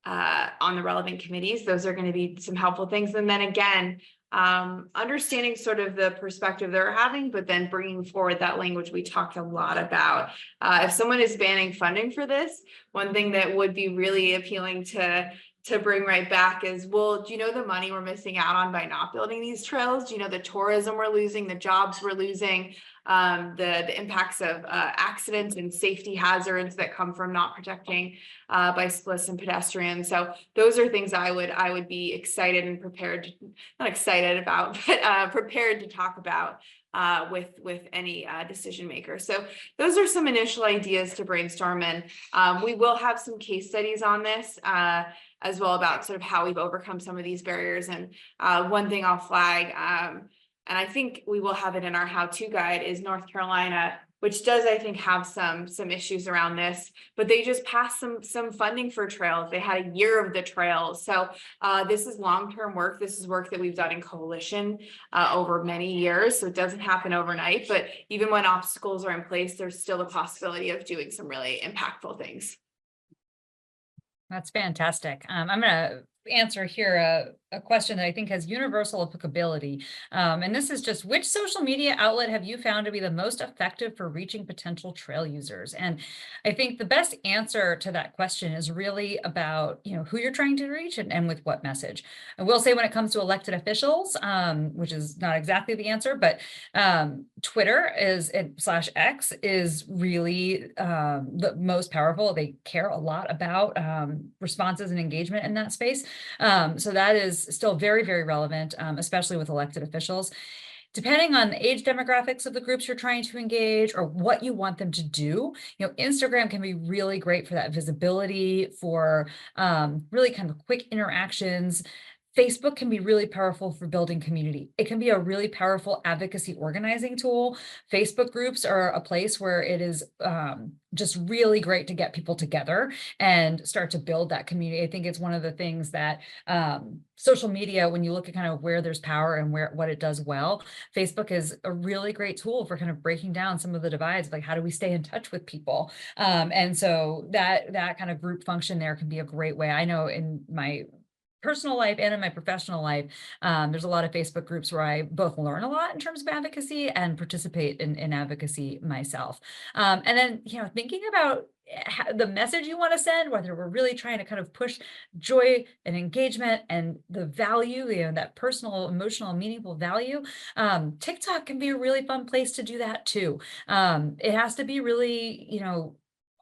on the relevant committees. Those are going to be some helpful things. And then again, understanding sort of the perspective they're having, but then bringing forward that language we talked a lot about. If someone is banning funding for this, one thing that would be really appealing to bring right back is, well, do you know the money we're missing out on by not building these trails? Do you know the tourism we're losing, the jobs we're losing, the impacts of accidents and safety hazards that come from not protecting bicyclists and pedestrians? So those are things I would be excited and prepared, not excited about, but prepared to talk about with any decision maker. So those are some initial ideas to brainstorm, and we will have some case studies on this as well, about sort of how we've overcome some of these barriers. And one thing I'll flag, and I think we will have it in our how-to guide, is North Carolina, which does, I think, have some issues around this, but they just passed some funding for trails. They had a year of the trails. So this is long-term work. This is work that we've done in coalition over many years. So it doesn't happen overnight, but even when obstacles are in place, there's still the possibility of doing some really impactful things. That's fantastic. I'm going to answer here a question that I think has universal applicability. And this is just, which social media outlet have you found to be the most effective for reaching potential trail users? And I think the best answer to that question is really about, who you're trying to reach and with what message. I will say when it comes to elected officials, which is not exactly the answer, but Twitter /X is really the most powerful. They care a lot about responses and engagement in that space. So that is still very, very relevant, especially with elected officials. Depending on the age demographics of the groups you're trying to engage or what you want them to do, Instagram can be really great for that visibility, for really kind of quick interactions. Facebook can be really powerful for building community. It can be a really powerful advocacy organizing tool. Facebook groups are a place where it is just really great to get people together and start to build that community. I think it's one of the things that social media, when you look at kind of where there's power and what it does well, Facebook is a really great tool for kind of breaking down some of the divides, like how do we stay in touch with people? And so that kind of group function there can be a great way. I know in my personal life and in my professional life, there's a lot of Facebook groups where I both learn a lot in terms of advocacy and participate in advocacy myself. And then, thinking about the message you want to send, whether we're really trying to kind of push joy and engagement and the value, that personal, emotional, meaningful value, TikTok can be a really fun place to do that too. It has to be really,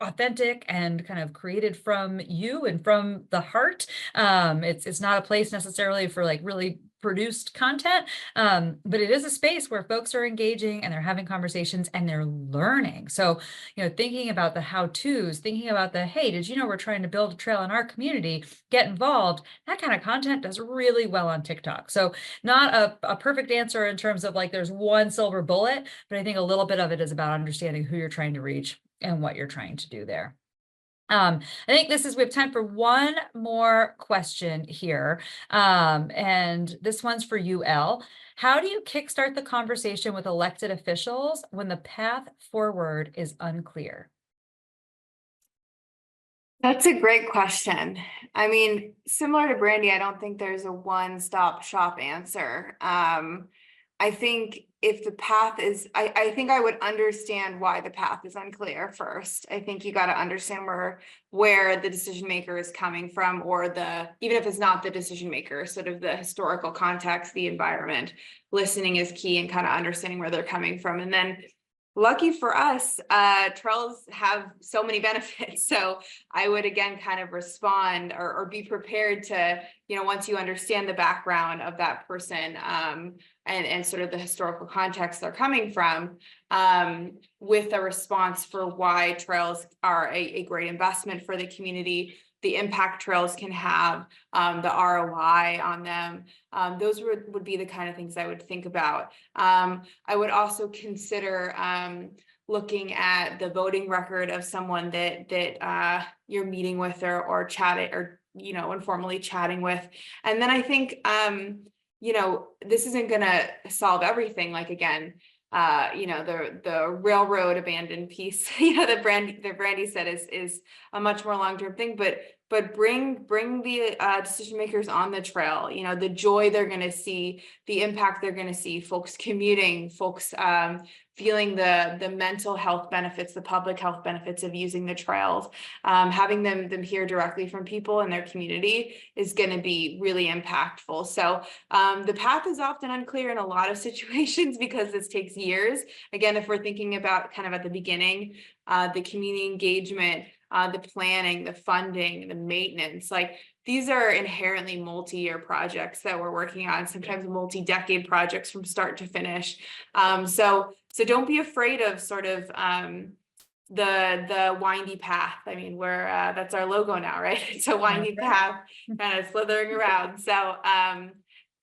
authentic and kind of created from you and from the heart. It's not a place necessarily for like really produced content, but it is a space where folks are engaging and they're having conversations and they're learning. So, thinking about the how-tos, thinking about the, hey, did you know we're trying to build a trail in our community? Get involved. That kind of content does really well on TikTok. So not a perfect answer in terms of like there's one silver bullet, but I think a little bit of it is about understanding who you're trying to reach and what you're trying to do there. I think we have time for one more question here. And this one's for you, Elle. How do you kickstart the conversation with elected officials when the path forward is unclear? That's a great question. I mean, similar to Brandy, I don't think there's a one-stop shop answer. I think if the path is, I think I would understand why the path is unclear first. I think you got to understand where the decision maker is coming from, or even if it's not the decision maker, sort of the historical context, the environment. Listening is key, and kind of understanding where they're coming from. And then lucky for us, trails have so many benefits. So I would again kind of respond or be prepared to, once you understand the background of that person, and sort of the historical context they're coming from, with a response for why trails are a great investment for the community, the impact trails can have, the ROI on them. Those would be the kind of things I would think about. I would also consider looking at the voting record of someone that you're meeting with or chatting, or informally chatting with. And then I think this isn't going to solve everything. Like, again, the railroad abandoned piece, that Brandy said is a much more long-term thing, but bring the decision makers on the trail, the joy they're going to see, the impact they're going to see, folks commuting, folks feeling the mental health benefits, the public health benefits of using the trails. Having them hear directly from people in their community is going to be really impactful. So the path is often unclear in a lot of situations because this takes years. Again, if we're thinking about kind of at the beginning, the community engagement, the planning, the funding, the maintenance, like these are inherently multi-year projects that we're working on, sometimes multi-decade projects from start to finish. So don't be afraid of sort of the windy path. I mean, that's our logo now, right? It's a windy path kind of slithering around. So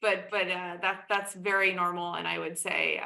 but that's very normal, and I would say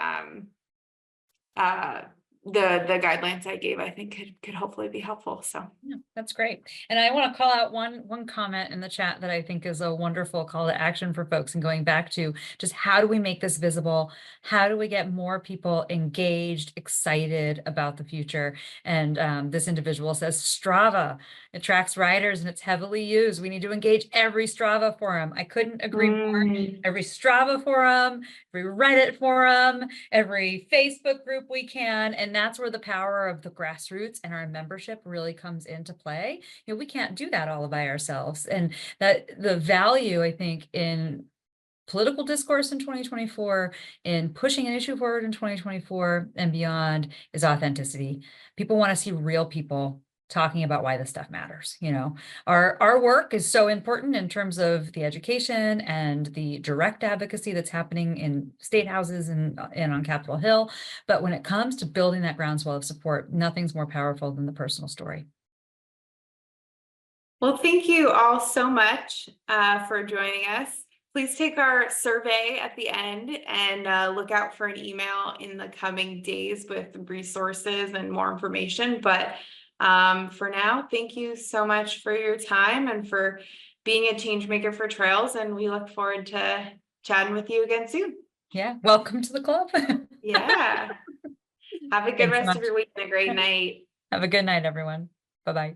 the guidelines I gave, I think could hopefully be helpful. So yeah, that's great. And I want to call out one comment in the chat that I think is a wonderful call to action for folks, and going back to just how do we make this visible? How do we get more people engaged, excited about the future? And this individual says Strava. It tracks riders and it's heavily used. We need to engage every Strava forum. I couldn't agree more. Every Strava forum, every Reddit forum, every Facebook group we can. And that's where the power of the grassroots and our membership really comes into play. We can't do that all by ourselves. And that the value, I think, in political discourse in 2024, in pushing an issue forward in 2024 and beyond, is authenticity. People want to see real people talking about why this stuff matters. Our work is so important in terms of the education and the direct advocacy that's happening in state houses and on Capitol Hill. But when it comes to building that groundswell of support, nothing's more powerful than the personal story. Well, thank you all so much for joining us. Please take our survey at the end, and look out for an email in the coming days with resources and more information. But for now, thank you so much for your time and for being a change maker for trails. And we look forward to chatting with you again soon. Yeah. Welcome to the club. Yeah. Have a good rest of your week and a great night. Have a good night, everyone. Bye-bye.